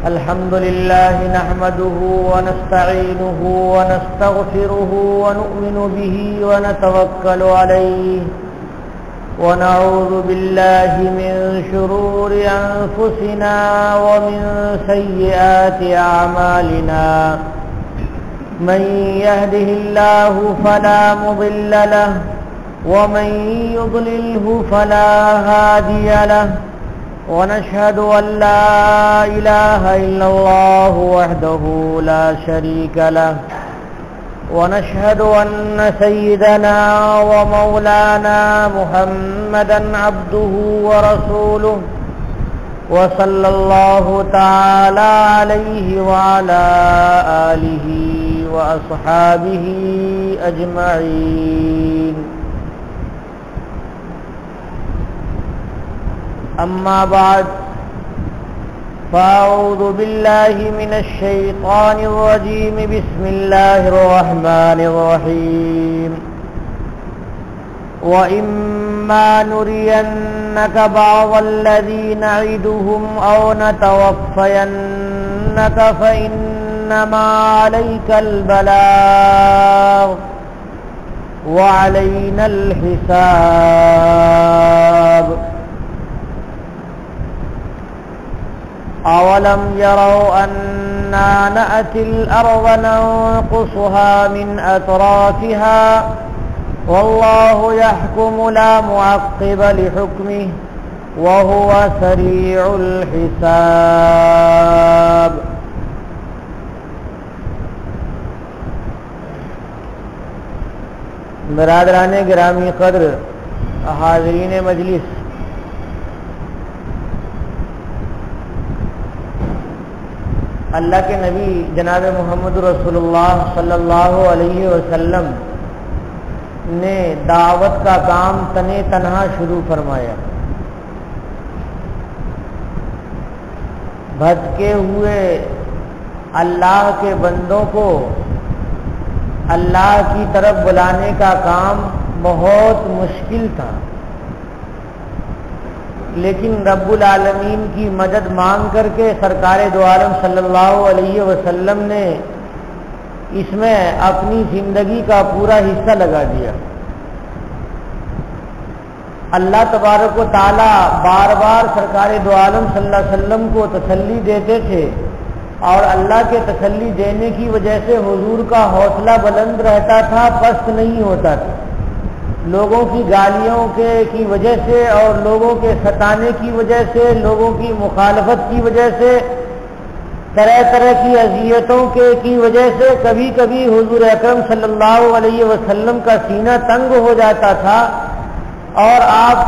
الحمد لله نحمده ونستعينه ونستغفره ونؤمن به ونتوكل عليه ونعوذ بالله من شرور أنفسنا ومن سيئات أعمالنا من يهده الله فلا مضل له ومن يضلله فلا هادي له ونشهد أن لا إله إلا الله وحده لا شريك له ونشهد أن سيدنا ومولانا محمدا عبده ورسوله وصلى الله تعالى عليه وعلى آله وأصحابه أجمعين. أما بعد فأعوذ بالله من الشيطان الرجيم. بسم الله الرحمن الرحيم. وإما نرينك بعض الذي نعدهم أو نتوفينك فإنما عليك البلاغ وعلينا الحساب. أولم يروا أنا نأتي الأرض ننقصها من أطرافها والله يحكم لا معقب لحكمه وهو سريع الحساب. برادران گرامی قدر، حاضرین مجلس، اللہ کے نبی جناب محمد رسول اللہ صلی اللہ علیہ وسلم نے دعوت کا کام تنے تنہا شروع فرمایا. بھٹکے ہوئے اللہ کے بندوں کو اللہ کی طرف بلانے کا کام بہت مشکل تھا، لیکن رب العالمین کی مدد مانگ کر کے سرکار دو عالم صلی اللہ علیہ وسلم نے اس میں اپنی زندگی کا پورا حصہ لگا دیا. اللہ تبارک و تعالی بار بار سرکار دو عالم صلی اللہ علیہ وسلم کو تسلی دیتے تھے، اور اللہ کے تسلی دینے کی وجہ سے حضور کا حوصلہ بلند رہتا تھا، پست نہیں ہوتا تھا. لوگوں کی گالیوں کی وجہ سے اور لوگوں کے ستانے کی وجہ سے، لوگوں کی مخالفت کی وجہ سے، طرح طرح کی اذیتوں کی وجہ سے کبھی کبھی حضور اکرم صلی اللہ علیہ وسلم کا سینہ تنگ ہو جاتا تھا اور آپ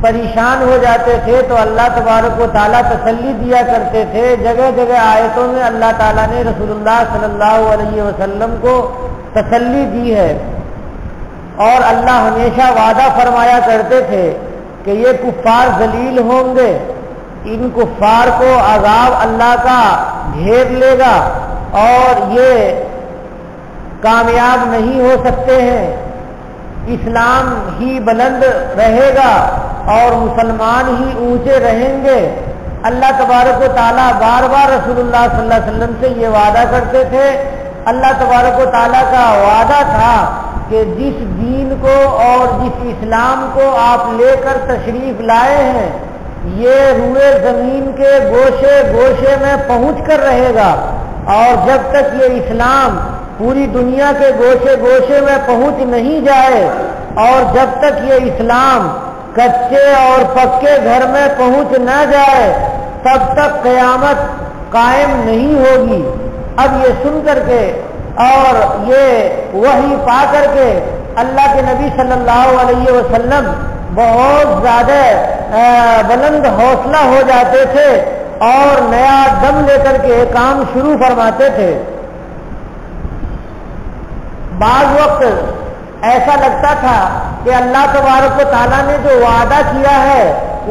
پریشان ہو جاتے تھے، تو اللہ تبارک و تعالیٰ تسلی دیا کرتے تھے. جگہ جگہ آیتوں میں اللہ تعالیٰ نے رسول اللہ صلی اللہ علیہ وسلم کو تسلی دی ہے، اور اللہ ہمیشہ وعدہ فرمایا کرتے تھے کہ یہ کفار ذلیل ہوں گے، ان کفار کو عذاب اللہ کا گھیر لے گا اور یہ کامیاب نہیں ہو سکتے ہیں. اسلام ہی بلند رہے گا اور مسلمان ہی اونچے رہیں گے. اللہ تبارک و تعالیٰ بار بار رسول اللہ صلی اللہ علیہ وسلم سے یہ وعدہ کرتے تھے. اللہ تبارک و تعالیٰ کا وعدہ تھا کہ جس دین کو اور جس اسلام کو آپ لے کر تشریف لائے ہیں، یہ روئے زمین کے گوشے گوشے میں پہنچ کر رہے گا، اور جب تک یہ اسلام پوری دنیا کے گوشے گوشے میں پہنچ نہیں جائے اور جب تک یہ اسلام کچے اور پکے گھر میں پہنچ نہ جائے تب تک قیامت قائم نہیں ہوگی. اب یہ سن کر کے اور یہ وحی پا کر کے اللہ کے نبی صلی اللہ علیہ وسلم بہت زیادہ بلند حوصلہ ہو جاتے تھے اور نیا دم لے کر کے کام شروع فرماتے تھے. بعض وقت ایسا لگتا تھا کہ اللہ تبارک و تعالیٰ نے جو وعدہ کیا ہے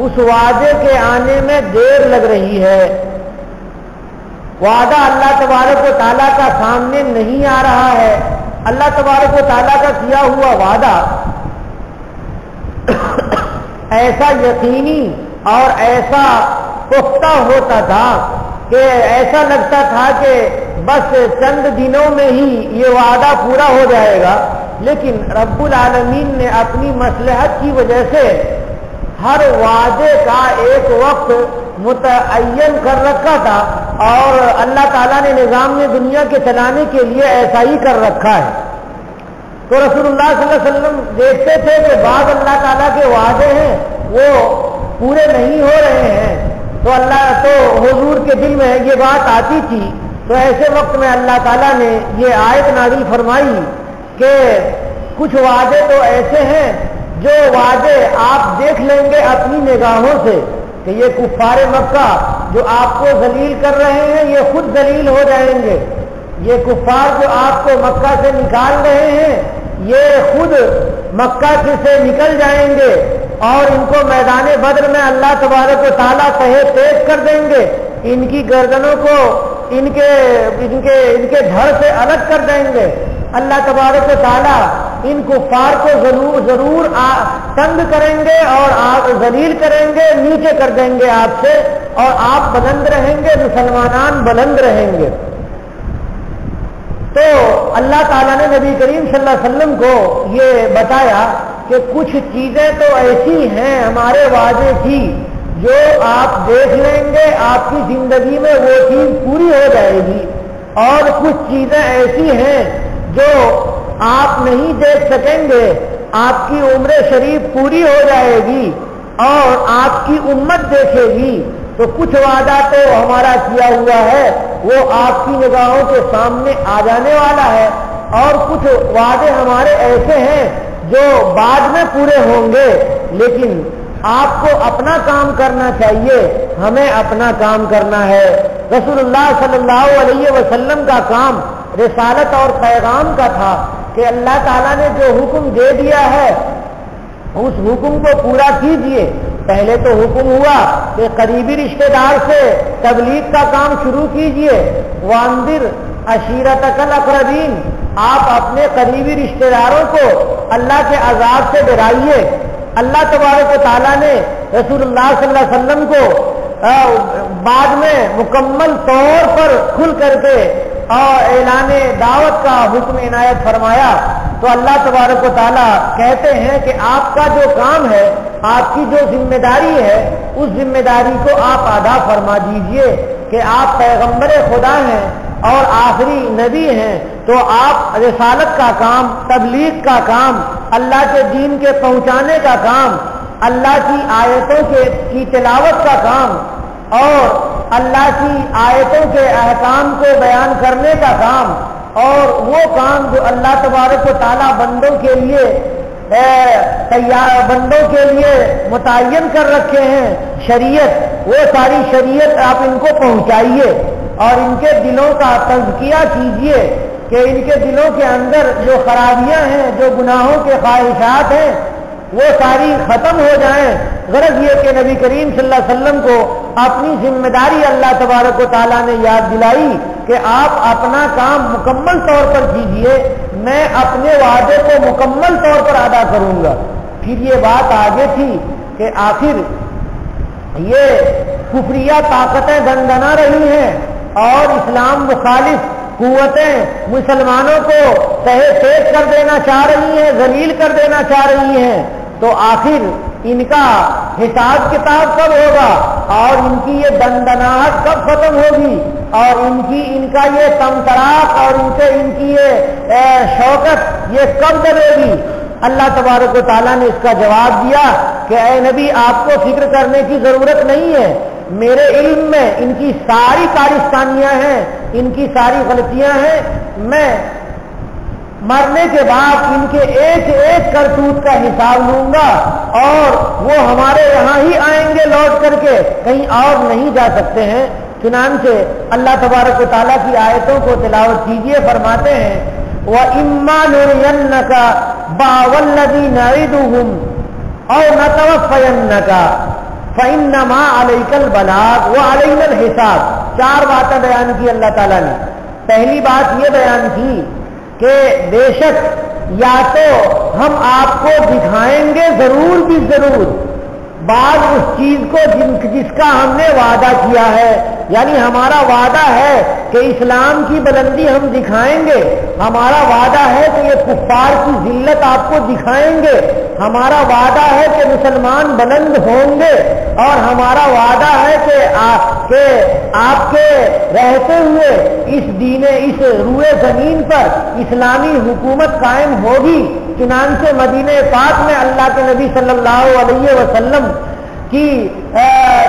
اس وعدے کے آنے میں دیر لگ رہی ہے. وعدہ اللہ تبارک و تعالیٰ کا سامنے نہیں آ رہا ہے. اللہ تبارک و تعالیٰ کا کیا ہوا وعدہ ایسا یقینی اور ایسا پختہ ہوتا تھا کہ ایسا لگتا تھا کہ بس چند دنوں میں ہی یہ وعدہ پورا ہو جائے گا، لیکن رب العالمین نے اپنی مصلحت کی وجہ سے ہر وعدے کا ایک وقت متعین کر رکھا تھا، اور اللہ تعالیٰ نے نظام میں دنیا کے چلانے کے لیے ایسا ہی کر رکھا ہے۔ تو رسول اللہ صلی اللہ علیہ وسلم دیکھتے تھے کہ بعض اللہ تعالیٰ کے وعدے ہیں وہ پورے نہیں ہو رہے ہیں، تو حضور کے دل میں یہ بات آتی تھی، تو ایسے وقت میں اللہ تعالیٰ نے یہ آیت نازل فرمائی کہ کچھ وعدے تو ایسے ہیں جو وعدے آپ دیکھ لیں گے اپنی نگاہوں سے کہ یہ کفار مکہ جو آپ کو ذلیل کر رہے ہیں یہ خود ذلیل ہو جائیں گے، یہ کفار جو آپ کو مکہ سے نکال رہے ہیں یہ خود مکہ سے نکل جائیں گے، اور ان کو میدان بدر میں اللہ تبارک و تعالیٰ تہے تیز کر دیں گے، ان کی گردنوں کو ان کے دھڑ سے الگ کر دیں گے۔ اللہ تبارک و تعالیٰ ان کفار کو ضرور تنگ کریں گے اور آپ ذلیل کریں گے، نیچے کر دیں گے آپ سے، اور آپ بلند رہیں گے، مسلمانان بلند رہیں گے۔ تو اللہ تعالیٰ نے نبی کریم صلی اللہ علیہ وسلم کو یہ بتایا کہ کچھ چیزیں تو ایسی ہیں ہمارے وعدے کی جو آپ دیکھ لیں گے آپ کی زندگی میں وہ چیز پوری ہو جائے گی، اور کچھ چیزیں ایسی ہیں جو آپ نہیں دیکھ سکیں گے، آپ کی عمر شریف پوری ہو جائے گی اور آپ کی امت دیکھے گی۔ تو کچھ وعدہ تو ہمارا کیا ہوا ہے وہ آپ کی نگاہوں کے سامنے آ جانے والا ہے، اور کچھ وعدے ہمارے ایسے ہیں جو بعد میں پورے ہوں گے، لیکن آپ کو اپنا کام کرنا چاہیے، ہمیں اپنا کام کرنا ہے۔ رسول اللہ صلی اللہ علیہ وسلم کا کام رسالت اور پیغام کا تھا کہ اللہ تعالیٰ نے جو حکم دے دیا ہے اس حکم کو پورا کیجئے۔ پہلے تو حکم ہوا کہ قریبی رشتہ دار سے تبلیغ کا کام شروع کیجئے، وانذر عشیرتک الاقربین، آپ اپنے قریبی رشتہ داروں کو اللہ کے عذاب سے ڈرائیے۔ اللہ تبارک و تعالیٰ نے رسول اللہ صلی اللہ علیہ وسلم کو بعد میں مکمل طور پر کھل کر کے اور اعلان دعوت کا حکم عنایت فرمایا۔ تو اللہ تبارک و تعالیٰ کہتے ہیں کہ آپ کا جو کام ہے، آپ کی جو ذمہ داری ہے، اس ذمہ داری کو آپ ادا فرما دیجئے کہ آپ پیغمبر خدا ہیں اور آخری نبی ہیں، تو آپ رسالت کا کام، تبلیغ کا کام، اللہ کے دین کے پہنچانے کا کام، اللہ کی آیتوں کی تلاوت کا کام، اور اللہ کی آیتوں کے احکام کو بیان کرنے کا کام، اور وہ کام جو اللہ تبارک و تعالیٰ بندوں کے لیے متعین کر رکھے ہیں شریعت، وہ ساری شریعت آپ ان کو پہنچائیے اور ان کے دلوں کا تزکیہ کیجئے کہ ان کے دلوں کے اندر جو خرابیاں ہیں، جو گناہوں کے خواہشات ہیں، وہ ساری ختم ہو جائیں۔ غرض یہ کہ نبی کریم صلی اللہ علیہ وسلم کو اپنی ذمہ داری اللہ تبارک و تعالیٰ نے یاد دلائی کہ آپ اپنا کام مکمل طور پر کیجئے، میں اپنے وعدے کو مکمل طور پر ادا کروں گا۔ پھر یہ بات آگے تھی کہ آخر یہ کفریہ طاقتیں دندنا رہی ہیں اور اسلام مخالف قوتیں مسلمانوں کو تہے تیز کر دینا چاہ رہی ہیں، ذلیل کر دینا چاہ رہی ہیں، تو آخر ان کا حساب کتاب کب ہوگا اور ان کی یہ دندناہٹ کب ختم ہوگی اور ان کا یہ تمتراق اور ان کی یہ شوکت یہ کب دبے گی؟ اللہ تبارک و تعالیٰ نے اس کا جواب دیا کہ اے نبی آپ کو فکر کرنے کی ضرورت نہیں ہے، میرے علم میں ان کی ساری کارستانیاں ہیں، ان کی ساری غلطیاں ہیں، میں مرنے کے بعد ان کے ایک ایک کرتوت کا حساب لوں گا اور وہ ہمارے یہاں ہی آئیں گے لوٹ کر کے، کہیں اور نہیں جا سکتے ہیں۔ چنانچہ اللہ تبارک و تعالیٰ کی آیتوں کو تلاوت کیجیے، فرماتے ہیں وَإِمَّا نُرِيَنَّكَ بَعْضَ الَّذِي نَعِدُهُمْ أَوْ نَتَوَفَّيَنَّكَ فَإِنَّمَا عَلَيْكَ الْبَلَاغُ وَعَلَيْنَا الْحِسَابُ۔ 4 باتیں بیان کی اللہ تعالیٰ نے۔ پہلی بات یہ بیان کی کہ بے شک یا تو ہم آپ کو دکھائیں گے ضرور بھی ضرور بعد اس چیز کو جس کا ہم نے وعدہ کیا ہے، یعنی ہمارا وعدہ ہے کہ اسلام کی بلندی ہم دکھائیں گے، ہمارا وعدہ ہے کہ یہ کفار کی ذلت آپ کو دکھائیں گے، ہمارا وعدہ ہے کہ مسلمان بلند ہوں گے، اور ہمارا وعدہ ہے کہ آپ کے رہتے ہوئے اس روئے زمین پر اسلامی حکومت قائم ہوگی۔ چنانچہ مدینہ پاک میں اللہ کے نبی صلی اللہ علیہ وسلم کی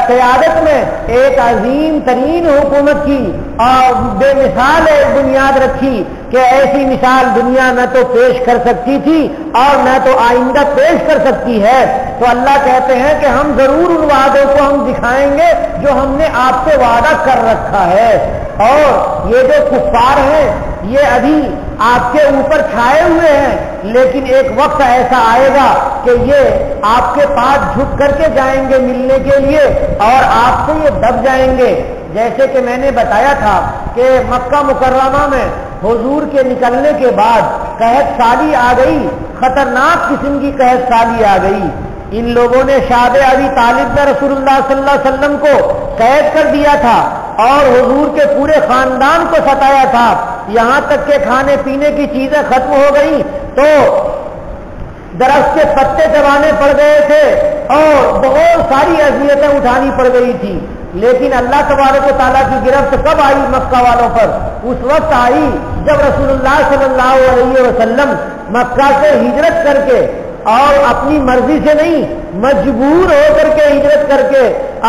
قیادت میں ایک عظیم ترین حکومت کی اور بے مثال ایک بنیاد رکھی کہ ایسی مثال دنیا نہ تو پیش کر سکتی تھی اور نہ تو آئندہ پیش کر سکتی ہے۔ تو اللہ کہتے ہیں کہ ہم ضرور ان وعدوں کو ہم دکھائیں گے جو ہم نے آپ سے وعدہ کر رکھا ہے، اور یہ جو کفار ہیں یہ ابھی آپ کے اوپر چھائے ہوئے ہیں، لیکن ایک وقت ایسا آئے گا کہ یہ آپ کے پاس جھک کر کے جائیں گے ملنے کے لیے اور آپ سے یہ دب جائیں گے۔ جیسے کہ میں نے بتایا تھا کہ مکہ مکرمہ میں حضور کے نکلنے کے بعد قحط سالی آ گئی، خطرناک قسم کی قحط سالی آ گئی۔ ان لوگوں نے شعب ابی طالب نے رسول اللہ صلی اللہ علیہ وسلم کو قید کر دیا تھا اور حضور کے پورے خاندان کو ستایا تھا، یہاں تک کہ کھانے پینے کی چیزیں ختم ہو گئی تو درخت کے پتے چبانے پڑ گئے تھے اور بہت ساری اذیتیں اٹھانی پڑ گئی تھی۔ لیکن اللہ تبارک و تعالیٰ کی گرفت کب آئی مکہ والوں پر؟ اس وقت آئی جب رسول اللہ صلی اللہ علیہ وسلم مکہ سے ہجرت کر کے، اور اپنی مرضی سے نہیں، مجبور ہو کر کے ہجرت کر کے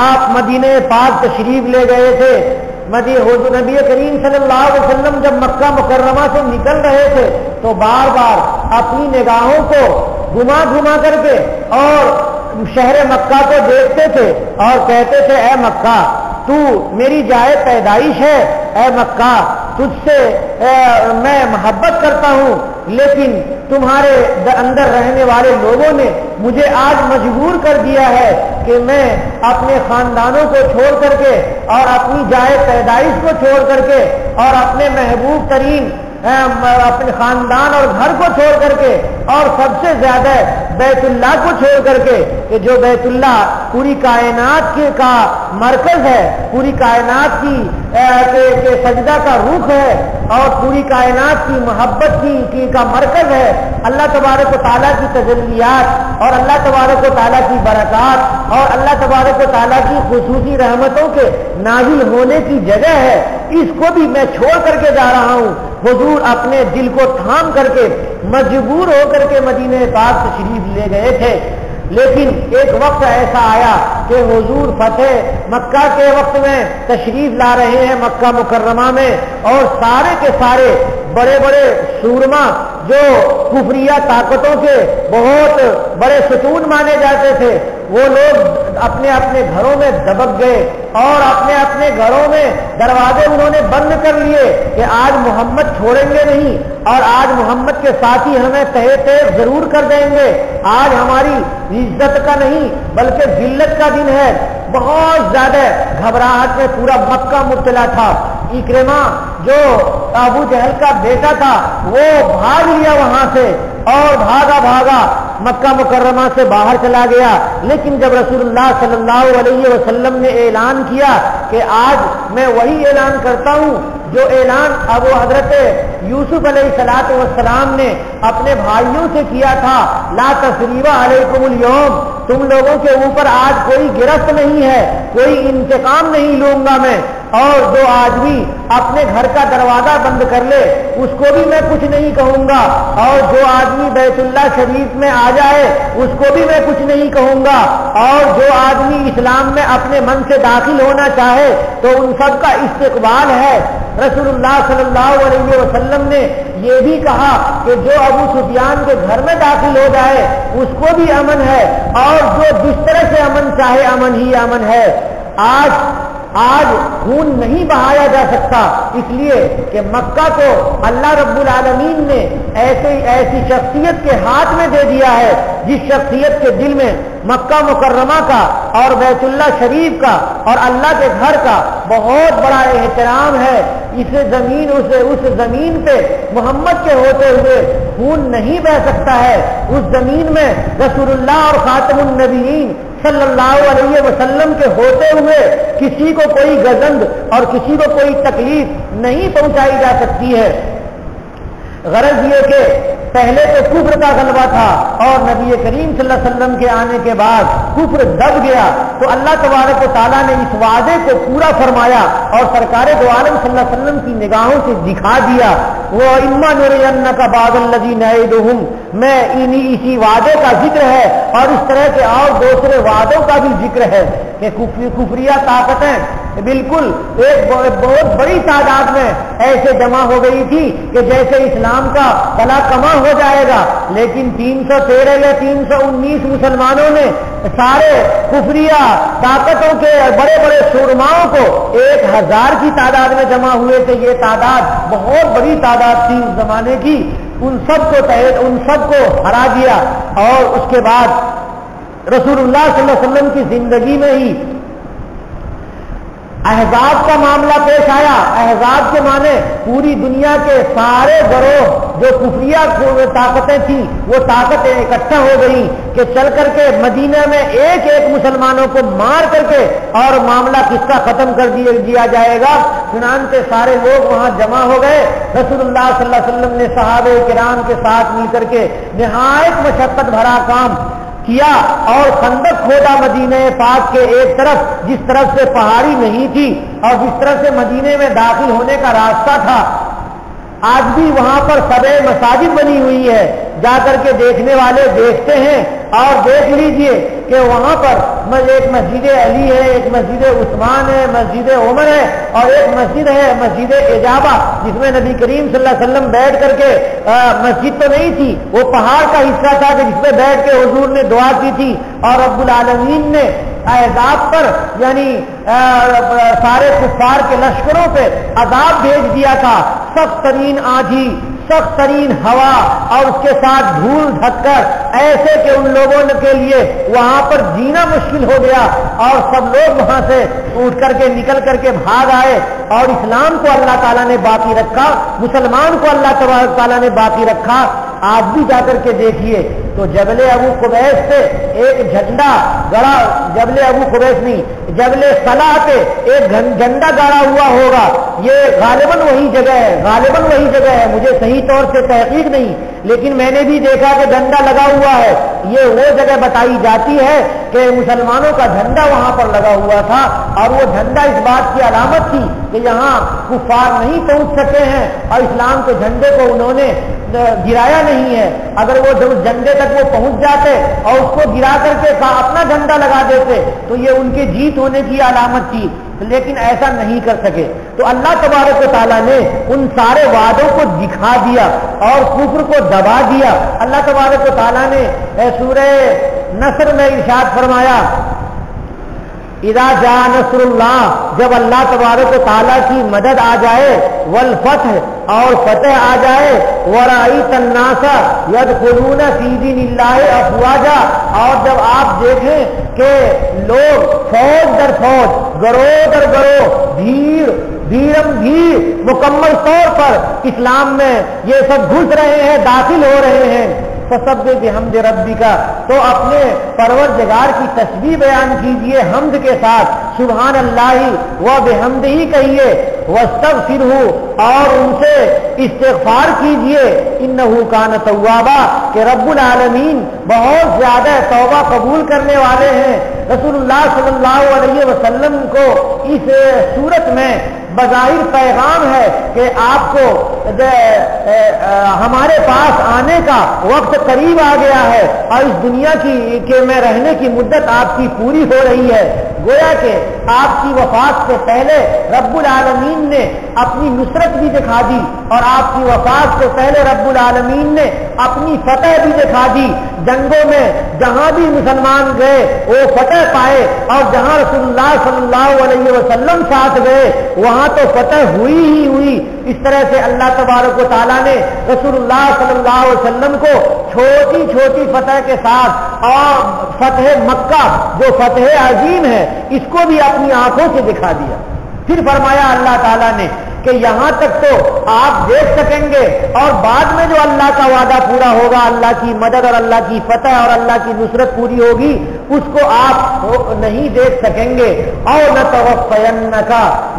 آپ مدینہ پاک تشریف لے گئے تھے۔ نبی کریم صلی اللہ علیہ وسلم جب مکہ مکرمہ سے نکل رہے تھے تو بار بار اپنی نگاہوں کو گھما کر کے اور شہر مکہ کو دیکھتے تھے اور کہتے تھے اے مکہ تو میری جائے پیدائش ہے، اے مکہ تجھ سے میں محبت کرتا ہوں، لیکن تمہارے اندر رہنے والے لوگوں نے مجھے آج مجبور کر دیا ہے کہ میں اپنے خاندانوں کو چھوڑ کر کے اور اپنی جائے پیدائش کو چھوڑ کر کے اور اپنے محبوب ترین اپنے خاندان اور گھر کو چھوڑ کر کے اور سب سے زیادہ بیت اللہ کو چھوڑ کر کے، کہ جو بیت اللہ پوری کائنات کا مرکز ہے، پوری کائنات کی سجدہ کا رخ ہے اور پوری کائنات کی محبت کا مرکز ہے، اللہ تبارک و تعالیٰ کی تجلیات اور اللہ تبارک و تعالیٰ کی برکات اور اللہ تبارک و تعالیٰ کی خصوصی رحمتوں کے نازل ہونے کی جگہ ہے، اس کو بھی میں چھوڑ کر کے جا رہا ہوں۔ حضور اپنے دل کو تھام کر کے مجبور ہو کر کے مدینہ پاک تشریف لے گئے تھے، لیکن ایک وقت ایسا آیا کہ حضور فتح مکہ کے وقت میں تشریف لا رہے ہیں مکہ مکرمہ میں، اور سارے کے سارے بڑے بڑے سورما جو کفریہ طاقتوں کے بہت بڑے ستون مانے جاتے تھے، وہ لوگ اپنے اپنے گھروں میں دبک گئے اور اپنے اپنے گھروں میں دروازے انہوں نے بند کر لیے کہ آج محمد چھوڑیں گے نہیں اور آج محمد کے ساتھی ہمیں تہے تیغ ضرور کر دیں گے، آج ہماری عزت کا نہیں بلکہ ذلت کا دن ہے۔ بہت زیادہ گھبراہٹ میں پورا مکہ مبتلا تھا۔ اکرمہ جو ابو جہل کا بیٹا تھا وہ بھاگ لیا وہاں سے اور بھاگا مکہ مکرمہ سے باہر چلا گیا، لیکن جب رسول اللہ صلی اللہ علیہ وسلم نے اعلان کیا کہ آج میں وہی اعلان کرتا ہوں جو اعلان ابو حضرت یوسف علیہ السلام نے اپنے بھائیوں سے کیا تھا، لا تثریب علیکم اليوم، تم لوگوں کے اوپر آج کوئی گرفت نہیں ہے، کوئی انتقام نہیں لوں گا میں، اور جو آدمی اپنے گھر کا دروازہ بند کر لے اس کو بھی میں کچھ نہیں کہوں گا، اور جو آدمی بیت اللہ شریف میں آ جائے اس کو بھی میں کچھ نہیں کہوں گا، اور جو آدمی اسلام میں اپنے من سے داخل ہونا چاہے تو ان سب کا استقبال ہے۔ رسول اللہ صلی اللہ علیہ وسلم نے یہ بھی کہا کہ جو ابو سفیان کے گھر میں داخل ہو جائے اس کو بھی امن ہے، اور جو جس طرح سے امن چاہے امن ہی امن ہے۔ آج خون نہیں بہایا جا سکتا، اس لیے کہ مکہ کو اللہ رب العالمین نے ایسی شخصیت کے ہاتھ میں دے دیا ہے جس شخصیت کے دل میں مکہ مکرمہ کا اور بیت اللہ شریف کا اور اللہ کے گھر کا بہت بڑا احترام ہے۔ اس زمین پہ محمد کے ہوتے ہوئے خون نہیں بہ سکتا ہے، اس زمین میں رسول اللہ اور خاتم النبیین صلی اللہ علیہ وسلم کے ہوتے ہوئے کسی کو کوئی گزند اور کسی کو کوئی تکلیف نہیں پہنچائی جا سکتی ہے۔ غرض یہ کہ پہلے تو کفر کا غلبہ تھا اور نبی کریم صلی اللہ علیہ وسلم کے آنے کے بعد کفر دب گیا، تو اللہ تبارک و تعالیٰ نے اس وعدے کو پورا فرمایا اور سرکار دو عالم صلی اللہ علیہ وسلم کی نگاہوں سے دکھا دیا۔ وہ اما نرینک بعض الذی نعدہم، میں اسی وعدے کا ذکر ہے اور اس طرح کے اور دوسرے وعدوں کا بھی ذکر ہے کہ کفریہ طاقتیں بالکل ایک بہت بڑی تعداد میں ایسے جمع ہو گئی تھی کہ جیسے اسلام کا کلا کما ہو جائے گا، لیکن 313 یا 319 مسلمانوں نے سارے کفریہ طاقتوں کے بڑے بڑے شورماؤں کو 1000 کی تعداد میں جمع ہوئے تھے۔ یہ تعداد بہت بڑی تعداد تھی اس زمانے کی، ان سب کو ہرا دیا اور اس کے بعد رسول اللہ صلی اللہ علیہ وسلم کی زندگی میں ہی احزاب کا معاملہ پیش آیا۔ احزاب کے معنی پوری دنیا کے سارے گروہ جو کفریہ طاقتیں تھیں وہ طاقتیں اکٹھا ہو گئی کہ چل کر کے مدینہ میں ایک ایک مسلمانوں کو مار کر کے اور معاملہ کس کا ختم کر دیا جائے گا۔ چنانچہ سارے لوگ وہاں جمع ہو گئے۔ رسول اللہ صلی اللہ علیہ وسلم نے صحابہ کرام کے ساتھ مل کر کے نہایت مشقت بھرا کام کیا اور خندق کھودا مدینہ پاک کے ایک طرف، جس طرف سے پہاڑی نہیں تھی اور جس طرف سے مدینے میں داخل ہونے کا راستہ تھا۔ آج بھی وہاں پر سبع مساجد بنی ہوئی ہے، جا کر کے دیکھنے والے دیکھتے ہیں اور دیکھ لیجئے کہ وہاں پر ایک مسجد علی ہے، ایک مسجد عثمان ہے، مسجد عمر ہے اور ایک مسجد ہے مسجد اجابہ، جس میں نبی کریم صلی اللہ علیہ وسلم بیٹھ کر کے مسجد تو نہیں تھی، وہ پہاڑ کا حصہ تھا کہ جس میں بیٹھ کے حضور نے دعا کی تھی اور رب العالمین نے احزاب پر یعنی سارے کفار کے لشکروں پہ عذاب بھیج دیا تھا۔ سخت ترین آندھی، سخت ترین ہوا اور اس کے ساتھ دھول ڈھک کر ایسے کہ ان لوگوں کے لیے وہاں پر جینا مشکل ہو گیا اور سب لوگ وہاں سے اٹھ کر کے نکل کر کے بھاگ آئے اور اسلام کو اللہ تعالیٰ نے باقی رکھا، مسلمان کو اللہ تعالیٰ نے باقی رکھا۔ آج بھی جا کر کے دیکھیے تو جبل ابو قبیس سے ایک جھنڈا گڑا، جبل ابو قبیس نہیں، جبل صلاح پہ ایک جھنڈا گاڑا ہوا ہوگا، یہ غالباً وہی جگہ ہے، مجھے صحیح طور سے تحقیق نہیں، لیکن میں نے بھی دیکھا کہ جھنڈا لگا ہوا ہے۔ یہ وہ جگہ بتائی جاتی ہے کہ مسلمانوں کا جھنڈا وہاں پر لگا ہوا تھا اور وہ جھنڈا اس بات کی علامت تھی کہ یہاں کفار نہیں پہنچ سکے ہیں اور اسلام کے جھنڈے کو انہوں نے گرایا نہیں ہے۔ اگر وہ اس جھنڈے تک وہ پہنچ جاتے اور اس کو گرا کر کے اپنا جھنڈا لگا دیتے تو یہ ان کی جیت ہونے کی علامت تھی، لیکن ایسا نہیں کر سکے۔ تو اللہ تبارک و تعالیٰ نے ان سارے وعدوں کو دکھا دیا اور کفر کو دبا دیا۔ اللہ تبارک و تعالیٰ نے سورہ نصر میں ارشاد فرمایا، اذا جاء نصر اللہ، جب اللہ تبارک و تعالیٰ کی مدد آ جائے، والفتح اور فتح آ جائے، ورأیت الناس یدخلون فی دین اللہ افواجا، اور جب آپ دیکھیں کہ لوگ فوج در فوج، گروہ در گروہ، بھیڑ مکمل طور پر اسلام میں یہ سب گھس رہے ہیں، داخل ہو رہے ہیں، فسبح بحمد ربک، تو اپنے پروردگار کی تسبیح بیان کیجئے حمد کے ساتھ، سبحان اللہ و بحمدہ کہیے، واستغفرہ، اور ان سے استغفار کیجئے، انہ کان توابا، کہ رب العالمین بہت زیادہ توبہ قبول کرنے والے ہیں۔ رسول اللہ صلی اللہ علیہ وسلم کو اس صورت میں بظاہر پیغام ہے کہ آپ کو ہمارے پاس آنے کا وقت قریب آ گیا ہے اور اس دنیا کے میں رہنے کی مدت آپ کی پوری ہو رہی ہے۔ گویا کہ آپ کی وفات سے پہلے رب العالمین نے اپنی نصرت بھی دکھا دی اور آپ کی وفات سے پہلے رب العالمین نے اپنی فتح بھی دکھا دی۔ جنگوں میں جہاں بھی مسلمان گئے وہ فتح پائے اور جہاں رسول اللہ صلی اللہ علیہ وسلم ساتھ گئے وہاں تو فتح ہوئی ہی ہوئی۔ اس طرح سے اللہ تبارک و تعالیٰ نے رسول اللہ صلی اللہ علیہ وسلم کو چھوٹی چھوٹی فتح کے ساتھ اور فتح مکہ جو فتح عظیم ہے اس کو بھی اپنی آنکھوں سے دکھا دیا۔ پھر فرمایا اللہ تعالیٰ نے کہ یہاں تک تو آپ دیکھ سکیں گے اور بعد میں جو اللہ کا وعدہ پورا ہوگا، اللہ کی مدد اور اللہ کی فتح اور اللہ کی نصرت پوری ہوگی، اس کو آپ نہیں دیکھ سکیں گے۔ اور نتوفینک،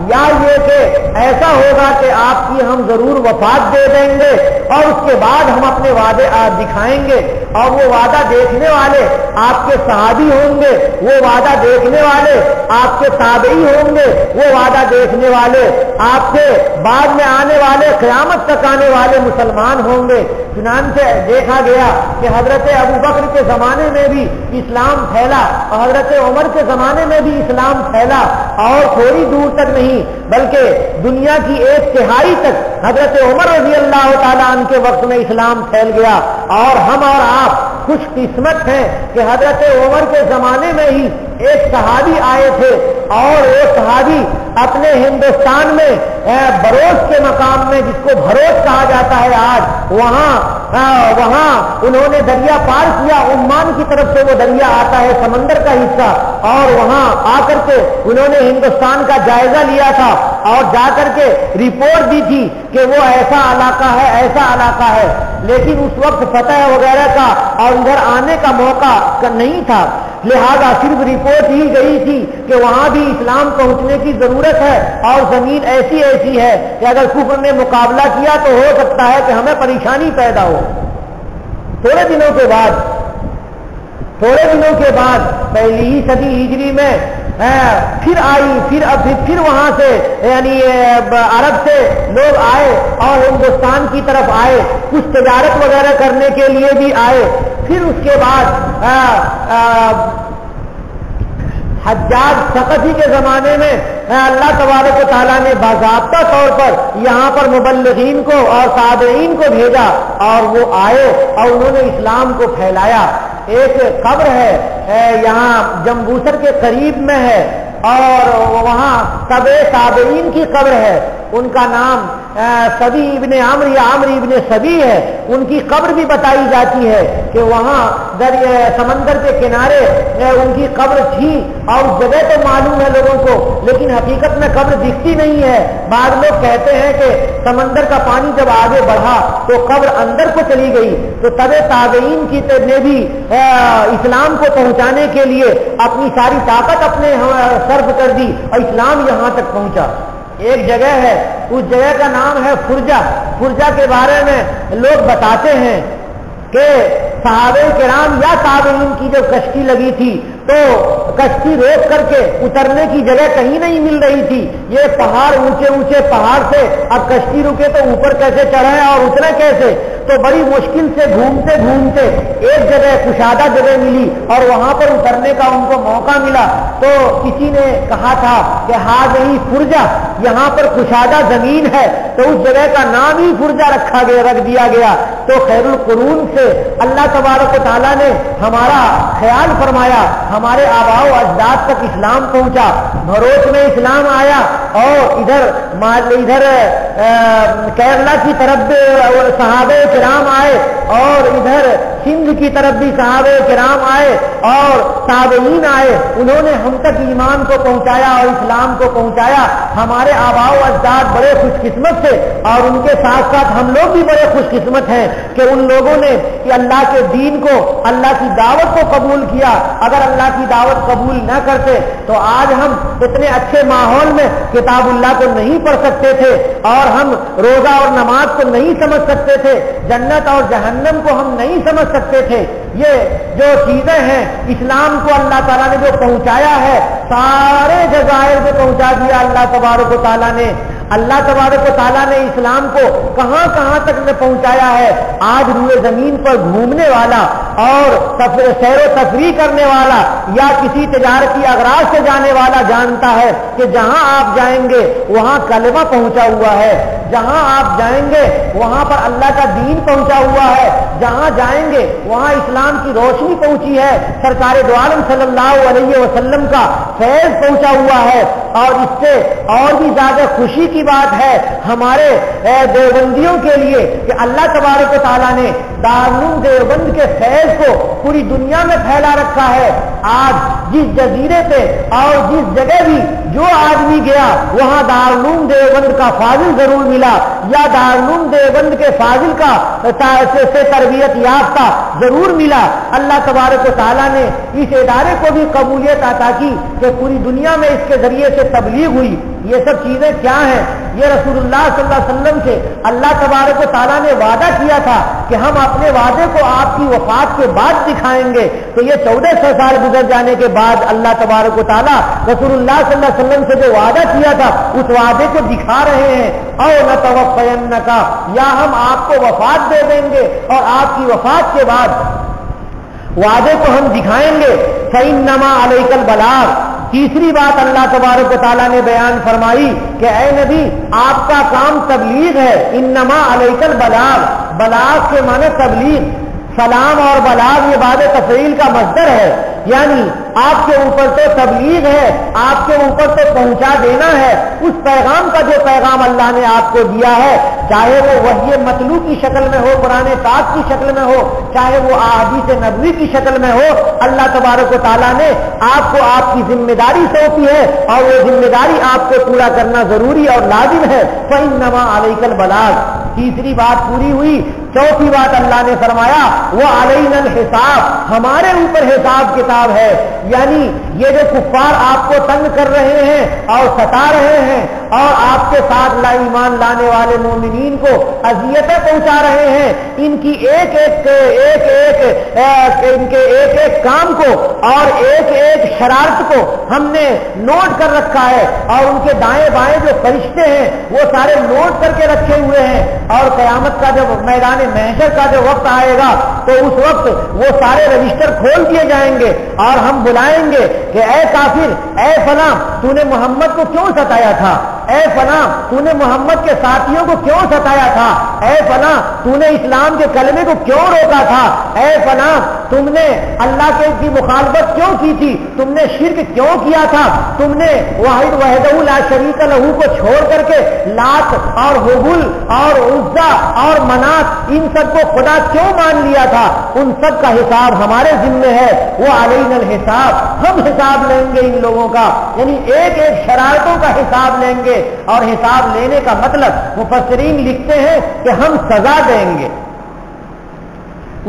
یا یہ کہ ایسا ہوگا کہ آپ کی ہم ضرور وفات دے دیں گے اور اس کے بعد ہم اپنے وعدے دکھائیں گے، اور وہ وعدہ دیکھنے والے آپ کے صحابی ہوں گے، وہ وعدہ دیکھنے والے آپ کے تابعی ہوں گے، وہ وعدہ دیکھنے والے آپ کے بعد میں آنے والے قیامت تک آنے والے مسلمان ہوں گے۔ چنانچہ دیکھا گیا کہ حضرت ابو بکر کے زمانے میں بھی اسلام پھیلا اور حضرت عمر کے زمانے میں بھی اسلام پھیلا، اور تھوڑی دور تک نہیں بلکہ دنیا کی 1/3 تک حضرت عمر رضی اللہ تعالیٰ عنہ کے وقت میں اسلام پھیل گیا۔ اور ہم اور آپ خوش قسمت ہیں کہ حضرت عمر کے زمانے میں ہی ایک صحابی آئے تھے، اور وہ صحابی اپنے ہندوستان میں بروز کے مقام میں، جس کو بھروز کہا جاتا ہے آج، وہاں انہوں نے دریا پار کیا، عمان کی طرف سے وہ دریا آتا ہے سمندر کا حصہ، اور وہاں آ کر کے انہوں نے ہندوستان کا جائزہ لیا تھا اور جا کر کے رپورٹ دی تھی کہ وہ ایسا علاقہ ہے، ایسا علاقہ ہے، لیکن اس وقت فتح وغیرہ کا اور ادھر آنے کا موقع نہیں تھا، لہذا صرف رپورٹ ہی گئی تھی کہ وہاں بھی اسلام پہنچنے کی ضرورت ہے اور زمین ایسی ایسی ہے کہ اگر کفر نے مقابلہ کیا تو ہو سکتا ہے کہ ہمیں پریشانی پیدا ہو۔ تھوڑے دنوں کے بعد پہلی ہی صدی ہجری میں پھر آئی، پھر وہاں سے یعنی عرب سے لوگ آئے اور ہندوستان کی طرف آئے، کچھ تجارت وغیرہ کرنے کے لیے بھی آئے۔ پھر اس کے بعد حجاج ثقفی کے زمانے میں اللہ تبارک و تعالیٰ نے باضابطہ طور پر یہاں پر مبلغین کو اور تابعین کو بھیجا، اور وہ آئے اور انہوں نے اسلام کو پھیلایا۔ ایک قبر ہے یہاں جمبوسر کے قریب میں ہے، اور وہاں سب تابعین کی قبر ہے، ان کا نام سبی ابن عمرو یا عمرو ابن سبی ہے۔ ان کی قبر بھی بتائی جاتی ہے کہ وہاں سمندر کے کنارے ان کی قبر تھی، اور اس جگہ تو معلوم ہے لوگوں کو، لیکن حقیقت میں قبر دکھتی نہیں ہے۔ بعض لوگ کہتے ہیں کہ سمندر کا پانی جب آگے بڑھا تو قبر اندر کو چلی گئی، تو تبع تابعین کی نے بھی اسلام کو پہنچانے کے لیے اپنی ساری طاقت اپنے صرف کر دی اور اسلام یہاں تک پہنچا۔ ایک جگہ ہے، اس جگہ کا نام ہے فرجہ۔ فرجہ کے بارے میں لوگ بتاتے ہیں کہ صحابہ کرام یا تابعین کی جو کشتی لگی تھی تو کشتی روک کر کے اترنے کی جگہ کہیں نہیں مل رہی تھی، یہ پہاڑ اونچے اونچے پہاڑ سے، اب کشتی رکے تو اوپر کیسے چڑھے اور اترے کیسے، تو بڑی مشکل سے گھومتے گھومتے ایک جگہ کشادہ جگہ ملی اور وہاں پر اترنے کا ان کو موقع ملا، تو کسی نے کہا تھا کہ ہاذہی فرجہ، یہاں پر کشادہ زمین ہے، تو اس جگہ کا نام ہی فرجہ رکھ دیا گیا۔ تو خیر القرون سے اللہ تبارک و تعالیٰ نے ہمارا خیال فرمایا، ہمارے آباء و اجداد تک اسلام پہنچا، بھروس میں اسلام آیا، اور ادھر کیرلا کی طرف صحابہ کرام آئے، اور ادھر سندھ کی طرف بھی صحابہ کرام آئے اور تابعین آئے، انہوں نے ہم تک ایمان کو پہنچایا اور اسلام کو پہنچایا۔ ہمارے آباء و اجداد بڑے خوش قسمت تھے، اور ان کے ساتھ ساتھ ہم لوگ بھی بڑے خوش قسمت ہیں کہ ان لوگوں نے کہ اللہ کے دین کو، اللہ کی دعوت کو قبول کیا۔ اگر اللہ کی دعوت قبول نہ کرتے تو آج ہم اتنے اچھے ماحول میں کتاب اللہ کو نہیں پڑھ سکتے تھے، اور ہم روزہ اور نماز کو نہیں سمجھ سکتے تھے، جنت اور جہنم کو ہم نہیں سمجھ سکتے تھے۔ یہ جو چیزیں ہیں اسلام کو اللہ تعالیٰ نے جو پہنچایا ہے، سارے جزائر پہ پہنچا دیا اللہ تبارک و تعالیٰ نے۔ اللہ تبارک و تعالیٰ نے اسلام کو کہاں کہاں تک نے پہنچایا ہے۔ آج روئے زمین پر گھومنے والا اور سیر و تفریح کرنے والا یا کسی تجارتی اغراض سے جانے والا جانتا ہے کہ جہاں آپ جائیں گے وہاں کلمہ پہنچا ہوا ہے، جہاں آپ جائیں گے وہاں پر اللہ کا دین پہنچا ہوا ہے، جہاں جائیں گے وہاں اسلام کی روشنی پہنچی ہے، سرکار دو عالم صلی اللہ علیہ وسلم کا فیض پہنچا ہوا ہے۔ اور اس سے اور بھی زیادہ خوشی کی بات ہے ہمارے دیوبندیوں کے لیے کہ اللہ تبارک و تعالیٰ نے دارالعلوم دیوبند کے فیض انگریز کو پوری دنیا میں پھیلا رکھا ہے. آج جس جزیرے پہ اور جس جگہ بھی جو آدمی گیا وہاں دارالعلوم دیوبند کا فاضل ضرور ملا یا دارالعلوم دیوبند کے فاضل کا سے تربیت یافتہ ضرور ملا. اللہ تبارک و تعالیٰ نے اس ادارے کو بھی قبولیت عطا کی کہ پوری دنیا میں اس کے ذریعے سے تبلیغ ہوئی. یہ سب چیزیں کیا ہیں؟ یہ رسول اللہ صلی اللہ علیہ وسلم سے اللہ تبارک و تعالیٰ نے وعدہ کیا تھا کہ ہم اپنے وعدے کو آپ کی وفات کے بعد دکھائیں گے. تو یہ 1400 سال گزر جانے کے بعد اللہ تبارک و تعالیٰ رسول اللہ صلی اللہ علیہ وسلم سے جو وعدہ کیا تھا اس وعدے کو دکھا رہے ہیں. او نتوفینک، یا ہم آپ کو وفات دے دیں گے اور آپ کی وفات کے بعد وعدے کو ہم دکھائیں گے. فإنما علیک البلاغ. تیسری بات اللہ تبارک و تعالیٰ نے بیان فرمائی کہ اے نبی آپ کا کام تبلیغ ہے. انما علیک البلاغ، بلاغ کے معنی تبلیغ. سلام اور بلاغ یہ باب تفعیل کا مصدر ہے، یعنی آپ کے اوپر تو تبلیغ ہے، آپ کے اوپر تو پہنچا دینا ہے اس پیغام کا جو پیغام اللہ نے آپ کو دیا ہے، چاہے وہ وحی مطلوع کی شکل میں ہو، قرآن پاک کی شکل میں ہو، چاہے وہ احادیث نبوی کی شکل میں ہو. اللہ تبارک و تعالیٰ نے آپ کو آپ کی ذمہ داری سونپی ہے اور وہ ذمہ داری آپ کو پورا کرنا ضروری اور لازم ہے. فإنما علیک البلاغ. تیسری بات پوری ہوئی. چوتھی بات اللہ نے فرمایا وہ علینا الحساب، ہمارے اوپر حساب کتاب ہے. یعنی یہ جو کفار آپ کو تنگ کر رہے ہیں اور ستا رہے ہیں اور آپ کے ساتھ لا ایمان لانے والے مومنین کو اذیتیں پہنچا رہے ہیں، ان کی ایک ایک کام کو اور ایک ایک شرارت کو ہم نے نوٹ کر رکھا ہے اور ان کے دائیں بائیں جو فرشتے ہیں وہ سارے نوٹ کر کے رکھے ہوئے ہیں. اور قیامت کا جب میدان محشر کا جو وقت آئے گا تو اس وقت وہ سارے رجسٹر کھول دیے جائیں گے اور ہم بلائیں گے کہ اے کافر، اے فلاں، تو نے محمد کو کیوں ستایا تھا؟ اے فلاں، تو نے محمد کے ساتھیوں کو کیوں ستایا تھا؟ اے فلاں، تو نے اسلام کے کلمے کو کیوں روکا تھا؟ اے فلاں، تم نے اللہ کی مخالفت کیوں کی تھی؟ تم نے شرک کیوں کیا تھا؟ تم نے واحد وحدہ لا شریک لہ کو چھوڑ کر کے لات اور حبل اور عزا اور منات ان سب کو خدا کیوں مان لیا تھا؟ ان سب کا حساب ہمارے ذمہ ہے. وہ علینا الحساب، ہم حساب لیں گے ان لوگوں کا، یعنی ایک ایک شرارتوں کا حساب لیں گے. اور حساب لینے کا مطلب مفسرین لکھتے ہیں کہ ہم سزا دیں گے.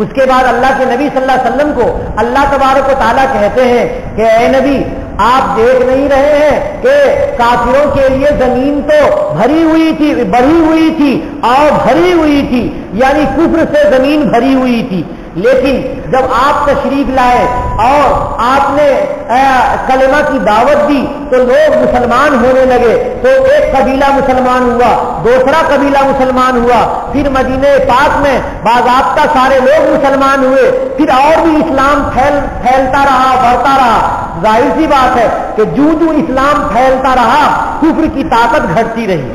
اس کے بعد اللہ کے نبی صلی اللہ علیہ وسلم کو اللہ تبارک و تعالیٰ کہتے ہیں کہ اے نبی آپ دیکھ نہیں رہے ہیں کہ کافروں کے لیے زمین تو بھری ہوئی تھی، بڑھی ہوئی تھی اور بھری ہوئی تھی، یعنی کفر سے زمین بھری ہوئی تھی. لیکن جب آپ تشریف لائے اور آپ نے کلمہ کی دعوت دی تو لوگ مسلمان ہونے لگے. تو ایک قبیلہ مسلمان ہوا، دوسرا قبیلہ مسلمان ہوا، پھر مدینہ پاک میں باضابطہ سارے لوگ مسلمان ہوئے، پھر اور بھی اسلام پھیلتا رہا، بڑھتا رہا. ظاہر سی بات ہے کہ جو اسلام پھیلتا رہا کفر کی طاقت گھٹتی رہی.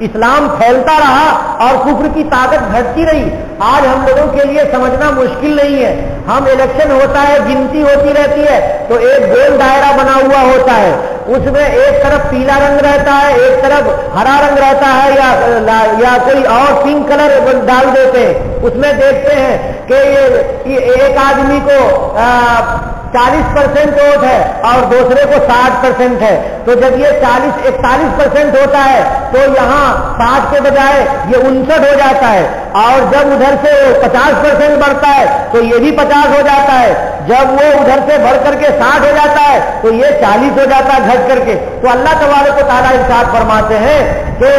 اسلام پھیلتا رہا اور کفر کی طاقت گھٹتی رہی. آج ہم لوگوں کے لیے سمجھنا مشکل نہیں ہے. ہم الیکشن ہوتا ہے، گنتی ہوتی رہتی ہے تو ایک گول دائرہ بنا ہوا ہوتا ہے، اس میں ایک طرف پیلا رنگ رہتا ہے، ایک طرف ہرا رنگ رہتا ہے یا کوئی اور پنک کلر ڈال دیتے ہیں. اس میں دیکھتے ہیں کہ ایک آدمی کو 40% ووٹ ہے اور دوسرے کو 60% ہے. تو جب یہ 41% ہوتا ہے تو یہاں 60 کے بجائے یہ 59 ہو جاتا ہے، اور جب ادھر سے 50% بڑھتا ہے تو یہ بھی 50 ہو جاتا ہے. جب وہ ادھر سے بڑھ کر کے 60 ہو جاتا ہے تو یہ 40 ہو جاتا ہے گھٹ کر کے. تو اللہ تبارک و تعالیٰ ارشاد فرماتے ہیں کہ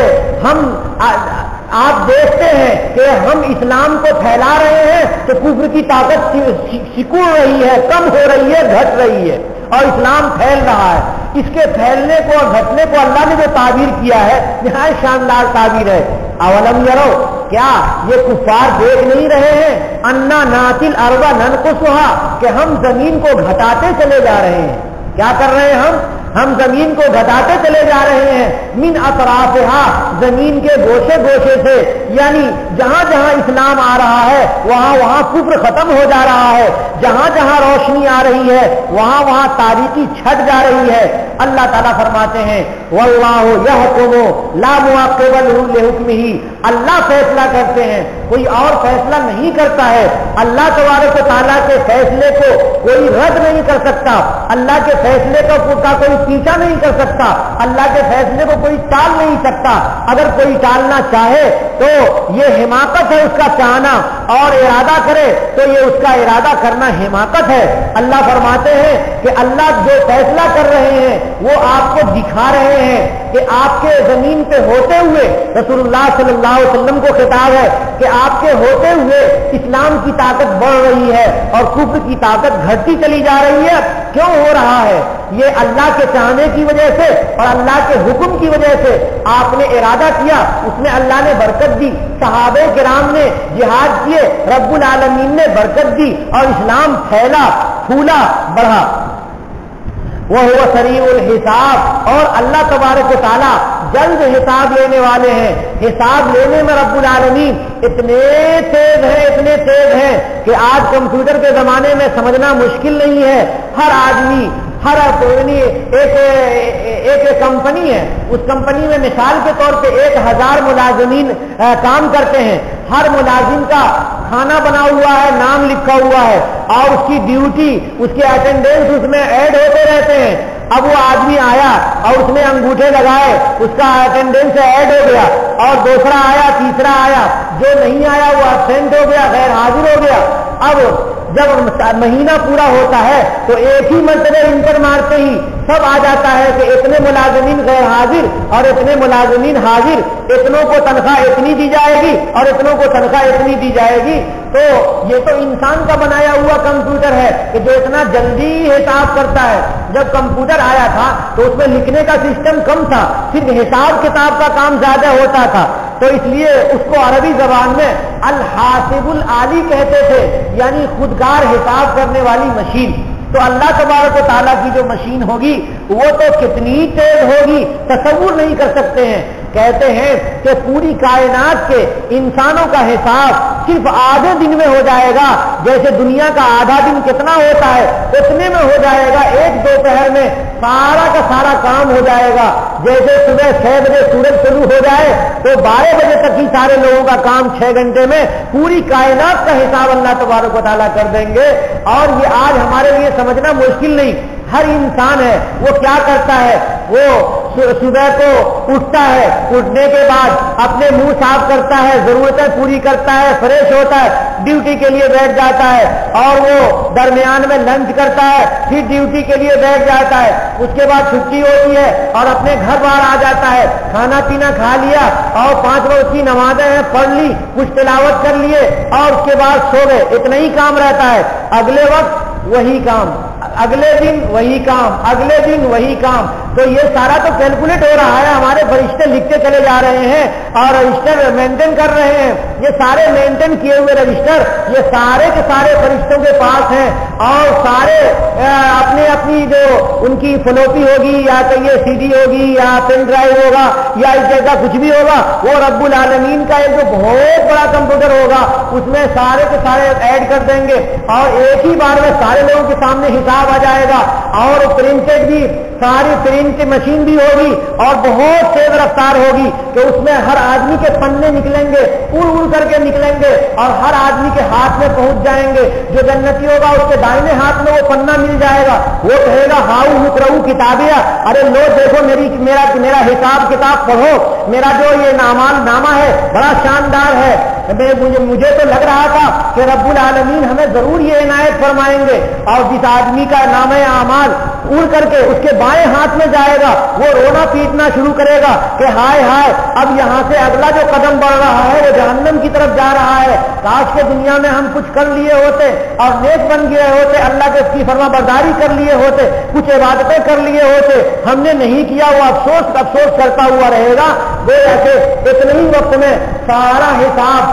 آپ دیکھتے ہیں کہ ہم اسلام کو پھیلا رہے ہیں تو کفر کی طاقت سکڑ رہی ہے، کم ہو رہی ہے، گھٹ رہی ہے، اور اسلام پھیل رہا ہے. اس کے پھیلنے کو اور گھٹنے کو اللہ نے جو تعبیر کیا ہے نہایت شاندار تعبیر ہے. اولم یرو، کیا یہ کفار دیکھ نہیں رہے ہیں؟ انا ناتی الارض ننقصها، کہ ہم زمین کو گھٹاتے چلے جا رہے ہیں. کیا کر رہے ہیں ہم زمین کو گھٹاتے چلے جا رہے ہیں. من اطرافها، زمین کے گوشے گوشے سے، یعنی جہاں جہاں اسلام آ رہا ہے وہاں وہاں کفر ختم ہو جا رہا ہے، جہاں جہاں روشنی آ رہی ہے وہاں وہاں تاریکی چھٹ جا رہی ہے۔ اللہ تعالیٰ فرماتے ہیں واللہ یحکم لا معقب لحکمہ، اللہ فیصلہ کرتے ہیں، کوئی اور فیصلہ نہیں کرتا ہے۔ اللہ تبارک و تعالیٰ کے فیصلے کو کوئی رد نہیں کر سکتا، اللہ کے فیصلے کا کوئی پیچھا نہیں کر سکتا، اللہ کے فیصلے کو کوئی ٹال نہیں سکتا۔ اگر کوئی ٹالنا چاہے تو یہ حماقت ہے اس کا چاہنا، اور ارادہ کرے تو یہ اس کا ارادہ کرنا حماقت ہے۔ اللہ فرماتے ہیں کہ اللہ جو فیصلہ کر رہے ہیں وہ آپ کو دکھا رہے ہیں کہ آپ کے زمین پہ ہوتے ہوئے، رسول اللہ صلی اللہ علیہ وسلم کو خطاب ہے کہ آپ کے ہوتے ہوئے اسلام کی طاقت بڑھ رہی ہے اور کفر کی طاقت گھٹتی چلی جا رہی ہے۔ کیوں ہو رہا ہے؟ یہ اللہ کے چاہنے کی وجہ سے اور اللہ کے حکم کی وجہ سے آپ نے ارادہ کیا، اس میں اللہ نے برکت دی، صحابہ کرام نے جہاد کیے، رب العالمین نے برکت دی اور اسلام پھیلا پھولا بڑھا۔ وَهُوَ سَرِيعُ الْحِسَابِ، اور اللہ تبارک و تعالیٰ جلد حساب لینے والے ہیں۔ حساب لینے میں رب العالمین اتنے تیز ہیں کہ آج کمپیوٹر کے زمانے میں سمجھنا مشکل نہیں ہے۔ ہر آدمی ایک کمپنی ہے، اس کمپنی میں مثال کے طور پہ 1000 ملازمین کام کرتے ہیں، ہر ملازم کا کھانا بنا ہوا ہے، نام لکھا ہوا ہے اور اس کی ڈیوٹی، اس کے اٹینڈنس اس میں ایڈ ہوتے رہتے ہیں۔ اب وہ آدمی آیا اور اس نے انگوٹھے لگائے، اس کا اٹینڈنس ایڈ ہو گیا، اور دوسرا آیا، تیسرا آیا، جو نہیں آیا وہ ایبسینٹ ہو گیا، غیر حاضر ہو گیا۔ اب جب مہینہ پورا ہوتا ہے تو ایک ہی مرتبہ انٹر مارتے ہی سب آ جاتا ہے کہ اتنے ملازمین غیر حاضر اور اتنے ملازمین حاضر، اتنوں کو تنخواہ اتنی دی جائے گی اور اتنوں کو تنخواہ اتنی دی جائے گی۔ تو یہ تو انسان کا بنایا ہوا کمپیوٹر ہے کہ جو اتنا جلدی حساب کرتا ہے۔ جب کمپیوٹر آیا تھا تو اس میں لکھنے کا سسٹم کم تھا، صرف حساب کتاب کا کام زیادہ ہوتا تھا، تو اس لیے اس کو عربی زبان میں الحاسب العالی کہتے تھے، یعنی خودکار حساب کرنے والی مشین۔ تو اللہ تبارک و تعالیٰ کی جو مشین ہوگی وہ تو کتنی تیز ہوگی تصور نہیں کر سکتے ہیں۔ کہتے ہیں کہ پوری کائنات کے انسانوں کا حساب صرف آدھے دن میں ہو جائے گا، جیسے دنیا کا آدھا دن کتنا ہوتا ہے اتنے میں ہو جائے گا، ایک دوپہر میں سارا کا سارا کام ہو جائے گا۔ جیسے صبح 6 بجے سورج شروع ہو جائے تو 12 بجے تک ہی سارے لوگوں کا کام 6 گھنٹے میں پوری کائنات کا حساب اللہ تبارک و تعالیٰ کر دیں گے۔ اور یہ آج ہمارے لیے سمجھنا مشکل نہیں، ہر انسان ہے وہ کیا کرتا ہے، وہ صبح کو اٹھتا ہے، اٹھنے کے بعد اپنے منہ صاف کرتا ہے، ضرورتیں پوری کرتا ہے، فریش ہوتا ہے، ڈیوٹی کے لیے بیٹھ جاتا ہے، اور وہ درمیان میں لنچ کرتا ہے، پھر ڈیوٹی کے لیے بیٹھ جاتا ہے، اس کے بعد چھٹی ہوتی ہے اور اپنے گھر باہر آ جاتا ہے، کھانا پینا کھا لیا اور 5 وقت کی نمازیں ہیں پڑھ لی، کچھ تلاوت کر لیے اور اس کے بعد سو گئے، اتنا ہی کام رہتا ہے۔ اگلے وقت وہی کام، اگلے دن وہی کام، اگلے دن وہی کام۔ تو یہ سارا تو کیلکولیٹ ہو رہا ہے، ہمارے فرشتے لکھتے چلے جا رہے ہیں اور رجسٹر مینٹین کر رہے ہیں۔ یہ سارے مینٹین کیے ہوئے رجسٹر یہ سارے کے سارے فرشتوں کے پاس ہیں، اور سارے اپنے اپنی جو ان کی فلوپی ہوگی یا کہ یہ CD ہوگی یا پین ڈرائیو ہوگا یا اس جیسا کچھ بھی ہوگا، وہ رب العالمین کا ایک جو بہت بڑا کمپیوٹر ہوگا اس میں سارے کے سارے ایڈ کر دیں گے اور ایک ہی بار میں سارے لوگوں کے سامنے حساب آ جائے گا۔ اور پرنٹڈ بھی ساری پرنٹ مشین بھی ہوگی اور بہت تیز رفتار ہوگی کہ اس میں ہر آدمی کے پنے نکلیں گے، اڑ اڑ کر کے نکلیں گے اور ہر آدمی کے ہاتھ میں پہنچ جائیں گے۔ جو جنتی ہوگا اس کے دائیں ہاتھ میں وہ پنا مل جائے گا، وہ کہے گا ہاؤ ہکرو کتابیا، ارے لو دیکھو میرا حساب کتاب پڑھو، میرا جو یہ نامہ ہے بڑا شاندار ہے۔ مجھے تو لگ رہا تھا کہ رب العالمین ہمیں ضرور یہ عنایت فرمائیں گے۔ اور جس آدمی کا نامہ اعمال اڑ کر کے اس کے بائیں ہاتھ میں جائے گا وہ رونا پیٹنا شروع کرے گا کہ ہائے ہائے، اب یہاں سے اگلا جو قدم بڑھ رہا ہے وہ جہنم کی طرف جا رہا ہے۔ کاش کے دنیا میں ہم کچھ کر لیے ہوتے اور نیک بن گئے ہوتے، اللہ کے اس کی فرما برداری کر لیے ہوتے، کچھ عبادتیں کر لیے ہوتے، ہم نے نہیں کیا، وہ افسوس کرتا ہوا رہے گا۔ وہ ایسے اتنے ہی وقت میں سارا حساب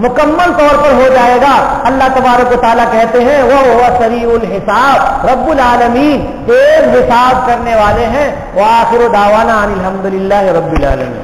مکمل طور پر ہو جائے گا۔ اللہ تبارک و تعالیٰ کہتے ہیں وہ سریع الحساب، رب العالمین تیز حساب کرنے والے ہیں۔ وآخر دعوانا ان الحمدللہ رب العالمین۔